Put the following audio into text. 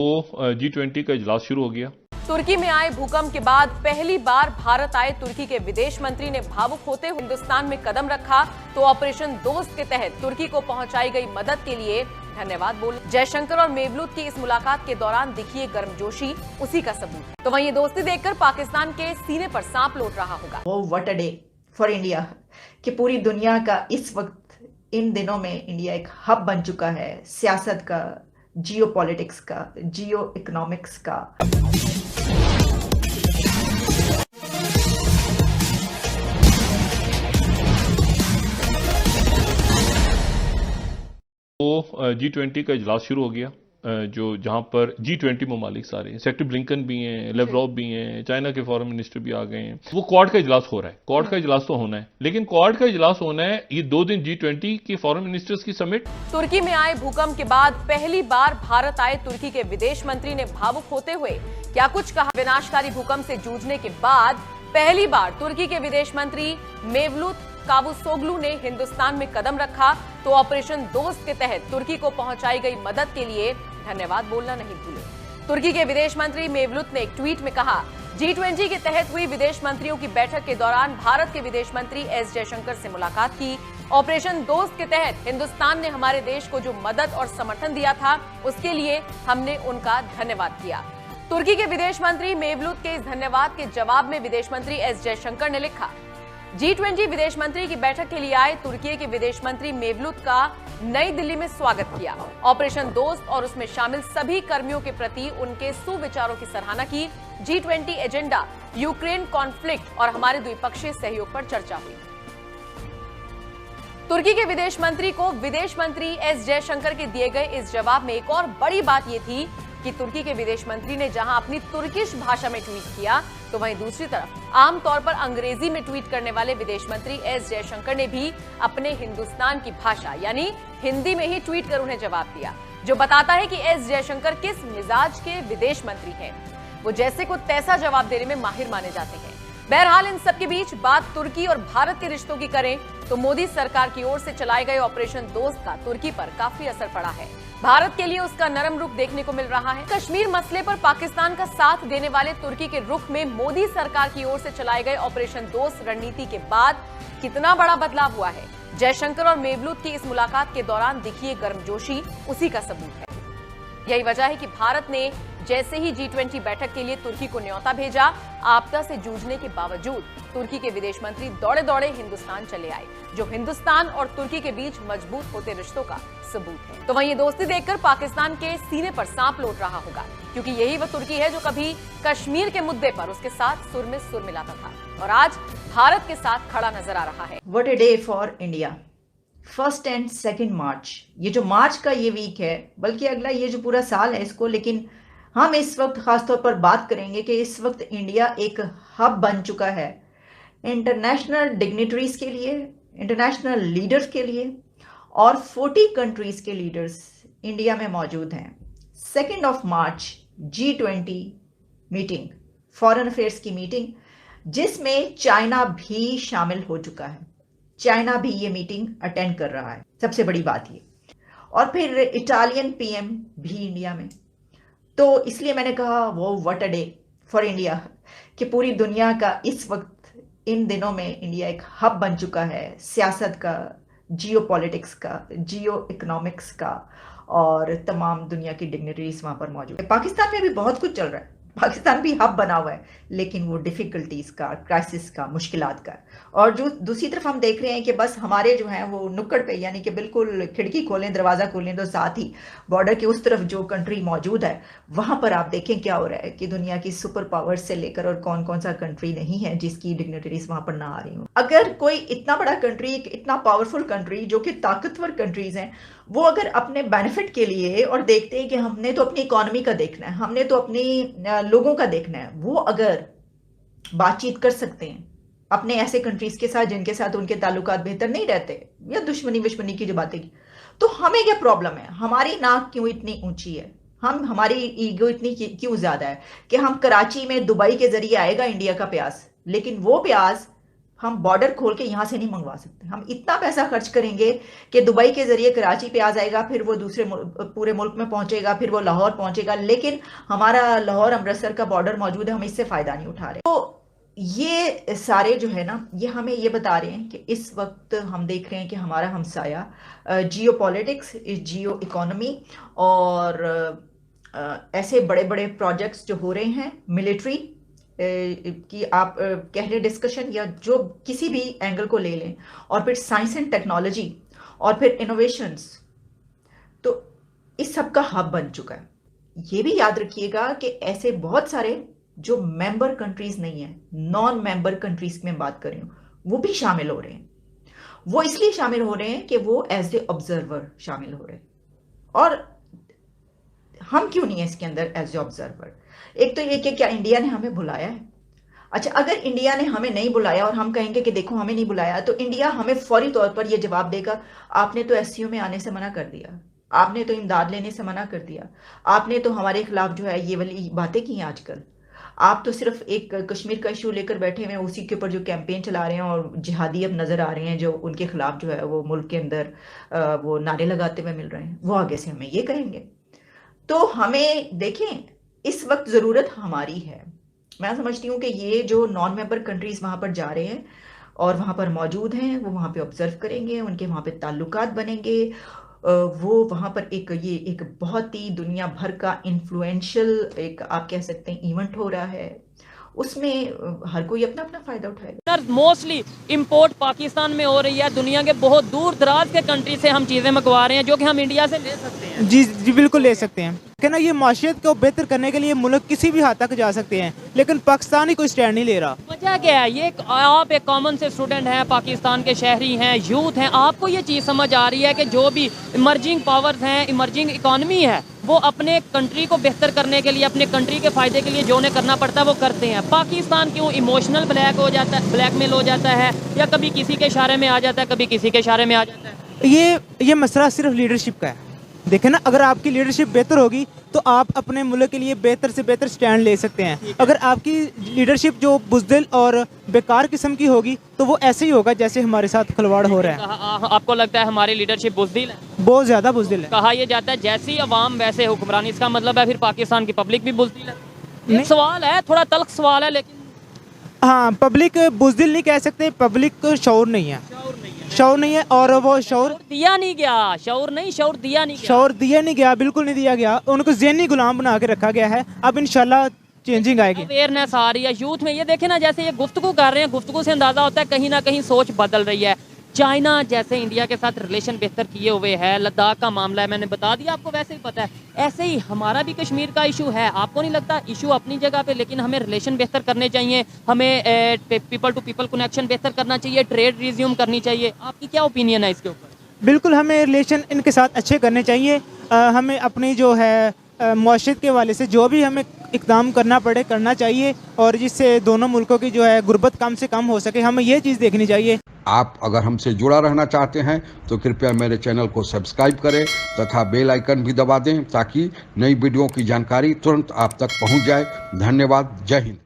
तो G20 का इजलास शुरू हो गया। तुर्की में आए भूकंप के बाद पहली बार भारत आए तुर्की के विदेश मंत्री ने भावुक होते हुए हिंदुस्तान में कदम रखा तो ऑपरेशन दोस्त के तहत तुर्की को पहुंचाई गई मदद के लिए धन्यवाद बोले। जयशंकर और मेवलूद की इस मुलाकात के दौरान दिखी गर्मजोशी उसी का सबूत है। तो वहीं ये दोस्ती देखकर पाकिस्तान के सीने पर सांप लौट रहा होगा। वो what a day for India कि पूरी दुनिया का इस वक्त इन दिनों में इंडिया एक हब बन चुका है, सियासत का, जियो पॉलिटिक्स का, जियो इकोनॉमिक्स का। तो G20 का इजलास शुरू हो गया, जो जहां पर G20 ममालिक सारे हैं, सेक्रेटरी ब्लिंकन भी हैं, लेवरोव भी हैं, चाइना के फॉरेन मिनिस्टर भी आ गए हैं। वो क्वाड का इजलास हो रहा है, क्वाड का इजलास तो होना है, लेकिन क्वाड का इजलास होना है ये 2 दिन G20 की फॉरेन मिनिस्टर्स की समिट। तुर्की में आए भूकंप के बाद पहली बार भारत आए तुर्की के विदेश मंत्री ने भावुक होते हुए क्या कुछ कहा। विनाशकारी भूकंप से जूझने के बाद पहली बार तुर्की के विदेश मंत्री मेवलूत कावुसोग्लू ने हिंदुस्तान में कदम रखा तो ऑपरेशन दोस्त के तहत तुर्की को पहुंचाई गई मदद के लिए धन्यवाद बोलना नहीं भूले। तुर्की के विदेश मंत्री मेवलूत ने एक ट्वीट में कहा, G20 के तहत हुई विदेश मंत्रियों की बैठक के दौरान भारत के विदेश मंत्री एस जयशंकर से मुलाकात की। ऑपरेशन दोस्त के तहत हिंदुस्तान ने हमारे देश को जो मदद और समर्थन दिया था उसके लिए हमने उनका धन्यवाद किया। तुर्की के विदेश मंत्री मेवलूत के इस धन्यवाद के जवाब में विदेश मंत्री एस जयशंकर ने लिखा, G20 विदेश मंत्री की बैठक के लिए आए तुर्की के विदेश मंत्री मेवलूत का नई दिल्ली में स्वागत किया। ऑपरेशन दोस्त और उसमें शामिल सभी कर्मियों के प्रति उनके सुविचारों की सराहना की। G20 एजेंडा, यूक्रेन कॉन्फ्लिक्ट और हमारे द्विपक्षीय सहयोग पर चर्चा हुई। तुर्की के विदेश मंत्री को विदेश मंत्री एस जयशंकर के दिए गए इस जवाब में एक और बड़ी बात यह थी कि तुर्की के विदेश मंत्री ने जहां अपनी तुर्किश भाषा में ट्वीट किया तो वहीं दूसरी तरफ आमतौर पर अंग्रेजी में ट्वीट करने वाले विदेश मंत्री एस जयशंकर ने भी अपने हिंदुस्तान की भाषा यानी हिंदी में ही ट्वीट कर उन्हें जवाब दिया, जो बताता है कि एस जयशंकर किस मिजाज के विदेश मंत्री हैं। वो जैसे को तैसा जवाब देने में माहिर माने जाते हैं। बहरहाल इन सबके बीच बात तुर्की और भारत के रिश्तों की करें तो मोदी सरकार की ओर से चलाए गए ऑपरेशन दोस्त का तुर्की पर काफी असर पड़ा है। भारत के लिए उसका नरम रुख देखने को मिल रहा है। कश्मीर मसले पर पाकिस्तान का साथ देने वाले तुर्की के रुख में मोदी सरकार की ओर से चलाए गए ऑपरेशन दोस्त रणनीति के बाद कितना बड़ा बदलाव हुआ है। जयशंकर और मेवलूत की इस मुलाकात के दौरान दिखी गर्मजोशी उसी का सबूत है। यही वजह है कि भारत ने जैसे ही G20 बैठक के लिए तुर्की को न्योता भेजा, आपदा से जूझने के बावजूद तुर्की के विदेश मंत्री दौड़े दौड़े हिंदुस्तान चले आए, जो हिंदुस्तान और तुर्की के बीच मजबूत होते रिश्तों का सबूत है। तो वहीं ये दोस्ती देखकर पाकिस्तान के सीने पर सांप लौट रहा होगा, क्योंकि यही वह तुर्की है जो कभी कश्मीर के मुद्दे पर उसके साथ सुर में सुर मिलाता था और आज भारत के साथ खड़ा नजर आ रहा है। What a day for India. 1 and 2 मार्च, ये जो मार्च का ये वीक है, बल्कि अगला ये जो पूरा साल है इसको, लेकिन हम इस वक्त खासतौर पर बात करेंगे कि इस वक्त इंडिया एक हब बन चुका है इंटरनेशनल डिग्निटरीज के लिए, इंटरनेशनल लीडर्स के लिए, और 40 कंट्रीज के लीडर्स इंडिया में मौजूद हैं। 2 मार्च G20 मीटिंग, फॉरेन अफेयर्स की मीटिंग, जिसमें चाइना भी शामिल हो चुका है। चाइना भी ये मीटिंग अटेंड कर रहा है, सबसे बड़ी बात ये। और फिर इटालियन पीएम भी इंडिया में। तो इसलिए मैंने कहा वो what a day for India कि पूरी दुनिया का इस वक्त इन दिनों में इंडिया एक हब बन चुका है, सियासत का, जियो पॉलिटिक्स का, जियो इकोनॉमिक्स का, और तमाम दुनिया की डिग्निटरीज वहां पर मौजूद है। पाकिस्तान में भी बहुत कुछ चल रहा है, पाकिस्तान भी हब बना हुआ है, लेकिन वो डिफिकल्टीज का, क्राइसिस का, मुश्किलात का। और जो दूसरी तरफ हम देख रहे हैं कि बस हमारे जो हैं वो नुक्कड़ पे, यानी कि बिल्कुल खिड़की खोलें, दरवाज़ा खोलें तो साथ ही बॉर्डर के उस तरफ जो कंट्री मौजूद है वहां पर आप देखें क्या हो रहा है कि दुनिया की सुपर पावर्स से लेकर और कौन कौन सा कंट्री नहीं है जिसकी डिग्निटरीज वहां पर ना आ रही हो। अगर कोई इतना बड़ा कंट्री, इतना पावरफुल कंट्री जो कि ताकतवर कंट्रीज हैं, वो अगर अपने बेनिफिट के लिए और देखते हैं कि हमने तो अपनी इकोनॉमी का देखना है, हमने तो अपनी लोगों का देखना है, वो अगर बातचीत कर सकते हैं अपने ऐसे कंट्रीज के साथ जिनके साथ उनके ताल्लुकात बेहतर नहीं रहते, या दुश्मनी विश्मनी की जो बातें की, तो हमें क्या प्रॉब्लम है? हमारी नाक क्यों इतनी ऊंची है? हमारी ईगो इतनी क्यों ज्यादा है कि हम कराची में दुबई के जरिए आएगा इंडिया का प्याज, लेकिन वो प्याज हम बॉर्डर खोल के यहाँ से नहीं मंगवा सकते। हम इतना पैसा खर्च करेंगे कि दुबई के जरिए कराची पे आ जाएगा, फिर वो दूसरे पूरे मुल्क में पहुंचेगा, फिर वो लाहौर पहुंचेगा, लेकिन हमारा लाहौर अमृतसर का बॉर्डर मौजूद है, हम इससे फायदा नहीं उठा रहे। तो ये सारे जो है ना, ये हमें ये बता रहे हैं कि इस वक्त हम देख रहे हैं कि हमारा हमसाया जियो पॉलिटिक्स, जियो इकोनॉमी और ऐसे बड़े बड़े प्रोजेक्ट्स जो हो रहे हैं मिलिट्री कि आप कह लें डिस्कशन या जो किसी भी एंगल को ले लें, और फिर साइंस एंड टेक्नोलॉजी और फिर इनोवेशंस, तो इस सब का हब बन चुका है। ये भी याद रखिएगा कि ऐसे बहुत सारे जो मेंबर कंट्रीज नहीं है, नॉन मेंबर कंट्रीज में बात कर रही हूं, वो भी शामिल हो रहे हैं। वो इसलिए शामिल हो रहे हैं कि वो एज ए ऑब्जर्वर शामिल हो रहे हैं, और हम क्यों नहीं है इसके अंदर एज ए ऑब्जर्वर। एक तो ये कि क्या इंडिया ने हमें बुलाया है? अच्छा, अगर इंडिया ने हमें नहीं बुलाया और हम कहेंगे कि देखो हमें नहीं बुलाया, तो इंडिया हमें फौरी तौर पर यह जवाब देगा, आपने तो एससीओ में आने से मना कर दिया, आपने तो इमदाद लेने से मना कर दिया, आपने तो हमारे खिलाफ जो है ये वाली बातें की आजकल, आप तो सिर्फ एक कश्मीर का इशू लेकर बैठे हुए हैं, उसी के ऊपर जो कैंपेन चला रहे हैं, और जिहादी अब नजर आ रहे हैं जो उनके खिलाफ जो है वो मुल्क के अंदर वो नारे लगाते हुए मिल रहे हैं, वो आगे से हमें ये कहेंगे। तो हमें देखें, इस वक्त ज़रूरत हमारी है। मैं समझती हूँ कि ये जो नॉन मेंबर कंट्रीज़ वहाँ पर जा रहे हैं और वहाँ पर मौजूद हैं, वो वहाँ पे ऑब्जर्व करेंगे, उनके वहाँ पे ताल्लुकात बनेंगे, वो वहाँ पर ये एक बहुत ही दुनिया भर का इन्फ्लुएंशियल एक आप कह सकते हैं इवेंट हो रहा है, उसमें हर कोई अपना अपना फायदा उठाएगा। मोस्टली इंपोर्ट पाकिस्तान में हो रही है, दुनिया के बहुत दूर दराज के कंट्री से हम चीज़ें मंगवा रहे हैं जो कि हम इंडिया से ले सकते हैं। जी जी बिल्कुल ले सकते हैं। कहना ये माशियत को बेहतर करने के लिए मुल्क किसी भी हद तक जा सकते हैं, लेकिन पाकिस्तान ही कोई स्टैंड नहीं ले रहा। वजह क्या है? ये आप एक कॉमन से स्टूडेंट हैं, पाकिस्तान के शहरी हैं, यूथ हैं, आपको ये चीज़ समझ आ रही है कि जो भी इमर्जिंग पावर्स हैं, इमर्जिंग इकॉनमी है, वो अपने कंट्री को बेहतर करने के लिए, अपने कंट्री के फ़ायदे के लिए जो उन्हें करना पड़ता है वो करते हैं। पाकिस्तान क्यों इमोशनल ब्लैकमेल हो जाता है, या कभी किसी के इशारे में आ जाता है, कभी किसी के इशारे में आ जाता है? ये मसला सिर्फ लीडरशिप का है। देखें ना, अगर आपकी लीडरशिप बेहतर होगी तो आप अपने मुल्क के लिए बेहतर से बेहतर स्टैंड ले सकते हैं। अगर आपकी लीडरशिप जो बुज़दिल और बेकार किस्म की होगी तो वो ऐसे ही होगा जैसे हमारे साथ खिलवाड़ हो रहा है। आपको लगता है हमारी लीडरशिप बुज़दिल है? बहुत ज़्यादा बुज़दिल है। कहा यह जाता है जैसी अवाम वैसे हुक्मरानी, इसका मतलब है फिर पाकिस्तान की पब्लिक भी बुज़दिल है? एक सवाल है, थोड़ा तल्ख सवाल है, लेकिन हाँ, पब्लिक बुज़दिल नहीं कह सकते, पब्लिक शऊर नहीं है, शऊर नहीं है, और वो शऊर दिया नहीं गया, शऊर दिया नहीं गया, बिल्कुल नहीं दिया गया। उनको ज़हनी गुलाम बना के रखा गया है। अब इंशाल्लाह चेंजिंग आएगी, अवेयरनेस आ रही है यूथ में। ये देखे ना, जैसे ये गुफ्तगू कर रहे हैं, गुफ्तगू से अंदाजा होता है कहीं ना कहीं सोच बदल रही है। चाइना जैसे इंडिया के साथ रिलेशन बेहतर किए हुए है, लद्दाख का मामला है, मैंने बता दिया आपको, वैसे ही पता है। ऐसे ही हमारा भी कश्मीर का इशू है, आपको नहीं लगता? इशू अपनी जगह पे, लेकिन हमें रिलेशन बेहतर करने चाहिए, हमें पीपल टू पीपल कनेक्शन बेहतर करना चाहिए, ट्रेड रिज्यूम करनी चाहिए। आपकी क्या ओपिनियन है इसके ऊपर? बिल्कुल, हमें रिलेशन इनके साथ अच्छे करने चाहिए। हमें अपनी जो है मुआशरत के वाले से जो भी हमें इक़दाम करना पड़े करना चाहिए, और जिससे दोनों मुल्कों की जो है गुर्बत कम से कम हो सके, हमें ये चीज़ देखनी चाहिए। आप अगर हमसे जुड़ा रहना चाहते हैं तो कृपया मेरे चैनल को सब्सक्राइब करें तथा बेल आइकन भी दबा दें ताकि नई वीडियो की जानकारी तुरंत आप तक पहुंच जाए। धन्यवाद। जय हिंद।